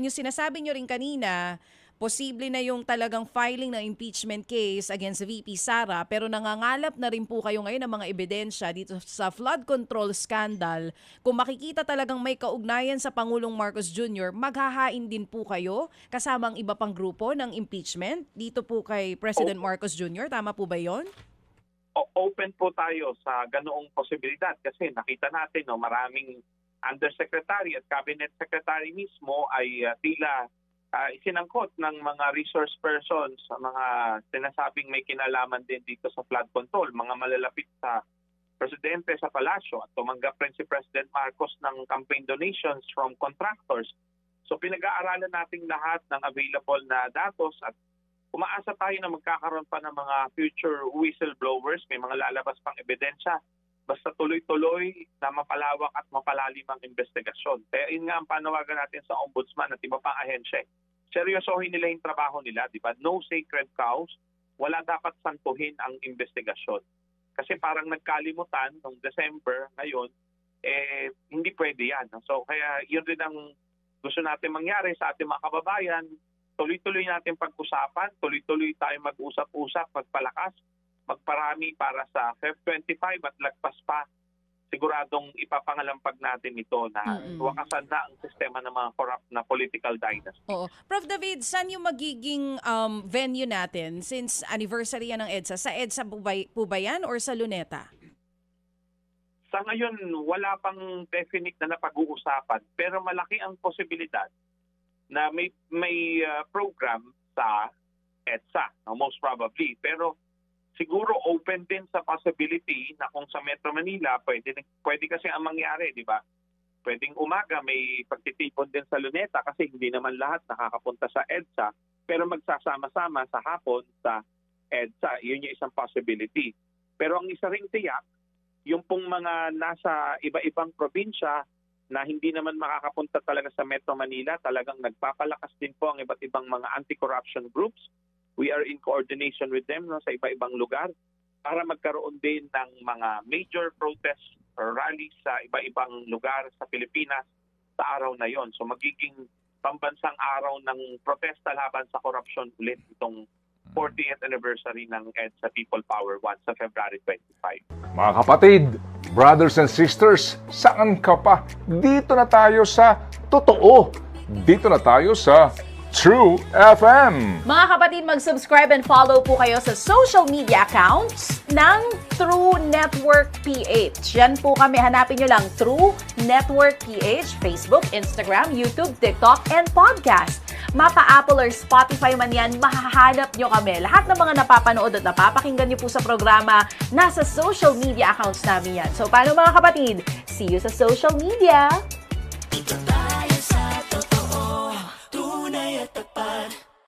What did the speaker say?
Yung sinasabi nyo rin kanina, posible na yung talagang filing ng impeachment case against VP Sara, pero nangangalap na rin po kayo ngayon ng mga ebidensya dito sa flood control scandal. Kung makikita talagang may kaugnayan sa Pangulong Marcos Jr., maghahain din po kayo kasama ang iba pang grupo ng impeachment dito po kay President Marcos Jr. Tama po ba yon? Open po tayo sa ganoong posibilidad kasi nakita natin maraming undersecretary at cabinet secretary mismo ay tila isinangkot ng mga resource persons, mga sinasabing may kinalaman din dito sa flood control, mga malalapit sa presidente sa palasyo at tumanggap rin si President Marcos ng campaign donations from contractors. So pinag-aaralan natin lahat ng available na datos at umaasa tayo na magkakaroon pa ng mga future whistleblowers, may mga lalabas pang ebidensya, basta tuloy-tuloy na mapalawak at mapalalim ang investigasyon. Kaya yun nga ang panawagan natin sa ombudsman at iba pang ahensya. Seryosohin nila yung trabaho nila, di ba? No sacred cows, wala dapat santuhin ang investigasyon. Kasi parang nagkalimutan noong December, ngayon, hindi pwede yan. So kaya yun rin ang gusto natin mangyari sa ating mga kababayan. Tuloy-tuloy natin pag-usapan, tuloy-tuloy tayo mag-usap-usap, magpalakas, magparami para sa Feb 25 at lagpas pa. Siguradong ipapangalampag natin ito na wakasan na ang sistema ng mga corrupt na political dynasty. Oo. Prof. David, saan yung magiging venue natin since anniversary yan ng EDSA? Sa EDSA po ba yan or sa Luneta? Sa ngayon, wala pang definite na napag-uusapan pero malaki ang posibilidad na may program sa EDSA, most probably. Pero siguro open din sa possibility na kung sa Metro Manila, pwede kasi ang mangyari, di ba? Pwedeng umaga may pagtitipon din sa Luneta kasi hindi naman lahat nakakapunta sa EDSA, pero magsasama-sama sa hapon sa EDSA. Yun yung isang possibility. Pero ang isa ring tiyak, yung pong mga nasa iba-ibang probinsya na hindi naman makakapunta talaga sa Metro Manila, talagang nagpapalakas din po ang iba't ibang mga anti-corruption groups. We are in coordination with them sa iba-ibang lugar para magkaroon din ng mga major protests or rallies sa iba-ibang lugar sa Pilipinas sa araw na yon. So magiging pambansang araw ng protesta laban sa korupsyon ulit itong 40th anniversary ng EDSA People Power 1 sa February 25. Mga kapatid, brothers and sisters, saan ka pa? Dito na tayo sa totoo. Dito na tayo sa True FM. Mga kapatid, mag-subscribe and follow po kayo sa social media accounts ng True Network PH. Yan po kami. Hanapin nyo lang True Network PH, Facebook, Instagram, YouTube, TikTok, and podcast. Mapa Apple or Spotify man yan, mahahanap nyo kami. Lahat ng mga napapanood at napapakinggan nyo po sa programa, nasa social media accounts namin yan. So, paano mga kapatid? See you sa social media!